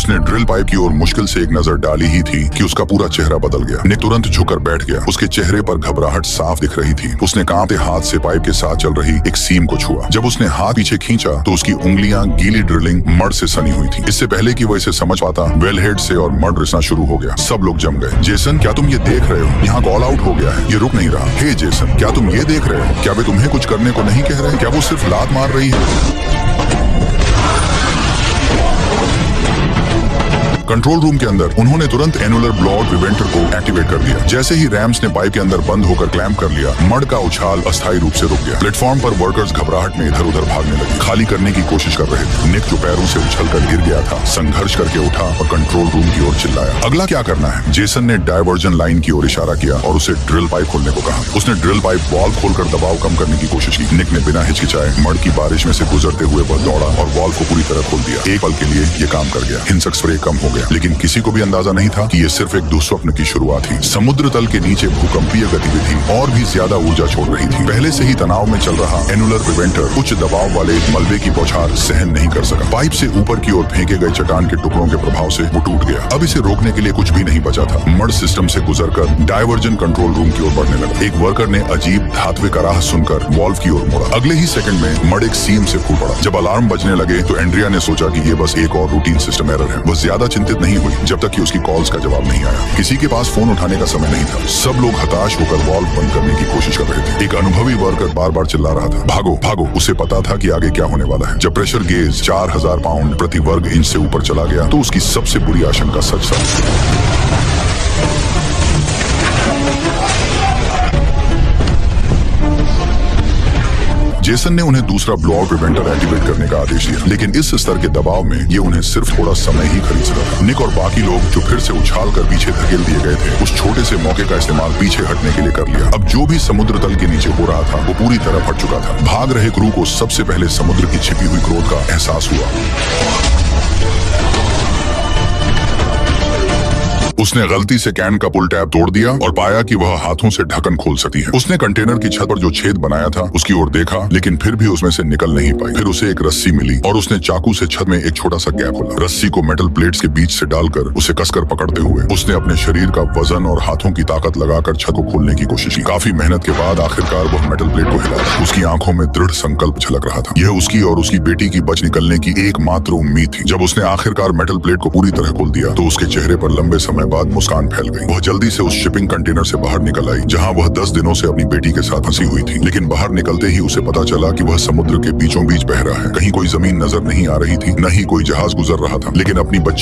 उसने drill pipe की ओर मुश्किल से एक नजर डाली ही थी कि उसका पूरा चेहरा बदल गया। निक तुरंत झुककर बैठ गया। उसके चेहरे पर घबराहट साफ दिख रही थी। उसने कांपते हाथ से पाइप के साथ चल रही एक सीम को छुआ। जब उसने हाथ पीछे खींचा तो उसकी उंगलियां गीली ड्रिलिंग मड से सनी हुई थी। इससे पहले कि वो इसे समझ पाता, वेलहेड से और मड रिसना शुरू हो गया। सब लोग जम गए। जेसन, क्या तुम ये देख रहे हो? यहाँ कॉल आउट हो गया है, ये रुक नहीं रहा। हे जेसन, क्या तुम ये देख रहे हो? क्या वे तुम्हें कुछ करने को नहीं कह रहे? क्या वो सिर्फ लात मार रही है? कंट्रोल रूम के अंदर उन्होंने तुरंत एनुलर ब्लॉड प्रिवेंटर को एक्टिवेट कर दिया। जैसे ही रैम्स ने पाइप के अंदर बंद होकर क्लैंप कर लिया, मड का उछाल अस्थायी रूप से रुक गया। प्लेटफॉर्म पर वर्कर्स घबराहट में इधर उधर भागने लगे, खाली करने की कोशिश कर रहे थे। निक जो पैरों से उछलकर गिर गया था, संघर्ष करके उठा और कंट्रोल रूम की ओर चिल्लाया, अगला क्या करना है? जेसन ने डायवर्जन लाइन की ओर इशारा किया और उसे ड्रिल पाइप खोलने को कहा। उसने ड्रिल पाइप वॉल्व खोलकर दबाव कम करने की कोशिश की। निक ने बिना हिचकिचाए मड की बारिश में से गुजरते हुए वह दौड़ा और वॉल्व को पूरी तरह खोल दिया। एक पल के लिए ये काम कर गया। हिंसक स्प्रे कम हो गया, लेकिन किसी को भी अंदाजा नहीं था कि ये सिर्फ एक दुस्वप्न की शुरुआत थी। समुद्र तल के नीचे भूकंपीय गतिविधि और भी ज्यादा ऊर्जा छोड़ रही थी। पहले से ही तनाव में चल रहा एनुलर प्रिवेंटर उच्च दबाव वाले मलबे की बौछार सहन नहीं कर सका। पाइप से ऊपर की ओर फेंके गए चट्टान के टुकड़ों के प्रभाव से वो टूट गया। अब इसे रोकने के लिए कुछ भी नहीं बचा था। मड सिस्टम से गुजरकर डायवर्जन कंट्रोल रूम की ओर बढ़ने लगा। एक वर्कर ने अजीब धात्विक का राह सुनकर वॉल्व की ओर मुड़ा। अगले ही सेकंड में मड एक सीम से फूट पड़ा। जब अलार्म बजने लगे तो एंड्रिया ने सोचा कि ये बस एक और रूटीन सिस्टम एरर है। वह ज्यादा चिंतित नहीं हुई जब तक कि उसकी कॉल्स का जवाब नहीं आया। किसी के पास फोन उठाने का समय नहीं था। सब लोग हताश होकर वॉल्व बंद करने की कोशिश कर रहे थे। एक अनुभवी वर्कर बार बार चिल्ला रहा था, भागो भागो। उसे पता था कि आगे क्या होने वाला है। जब प्रेशर गेज 4000 पाउंड प्रति वर्ग इंच से ऊपर चला गया तो उसकी सबसे बुरी आशंका सच साबित। जेसन ने उन्हें दूसरा ब्लॉड प्रिवेंटर एक्टिवेट करने का आदेश दिया, लेकिन इस स्तर के दबाव में ये उन्हें सिर्फ थोड़ा समय ही खरीद सका था। निक और बाकी लोग जो फिर से उछाल कर पीछे धकेल दिए गए थे, उस छोटे से मौके का इस्तेमाल पीछे हटने के लिए कर लिया। अब जो भी समुद्र तल के नीचे हो रहा था वो पूरी तरह फट चुका था। भाग रहे क्रू को सबसे पहले समुद्र की छिपी हुई क्रोध का एहसास हुआ। उसने गलती से कैन का पुल टैब तोड़ दिया और पाया कि वह हाथों से ढक्कन खोल सकती है। उसने कंटेनर की छत पर जो छेद बनाया था उसकी ओर देखा, लेकिन फिर भी उसमें से निकल नहीं पाई। फिर उसे एक रस्सी मिली और उसने चाकू से छत में एक छोटा सा गैप खोला। रस्सी को मेटल प्लेट्स के बीच से डालकर उसे कसकर पकड़ते हुए उसने अपने शरीर का वजन और हाथों की ताकत लगाकर छत को खोलने की कोशिश की। काफी मेहनत के बाद आखिरकार वह मेटल प्लेट को हिला। उसकी आंखों में दृढ़ संकल्प झलक रहा था। यह उसकी और उसकी बेटी की बच निकलने की एकमात्र उम्मीद थी। जब उसने आखिरकार मेटल प्लेट को पूरी तरह खोल दिया तो उसके चेहरे पर लंबे समय बाद मुस्कान फैल गई। वह जल्दी से उस शिपिंग कंटेनर से बाहर निकल आई जहां वह 10 दिनों से अपनी बेटी के साथ फंसी हुई थी। लेकिन बाहर निकलते ही उसे पता चला कि वह समुद्र के बीचों बीच बह रहा है। कहीं कोई जमीन नजर नहीं आ रही थी, न ही कोई जहाज गुजर रहा था, लेकिन अपनी बच्ची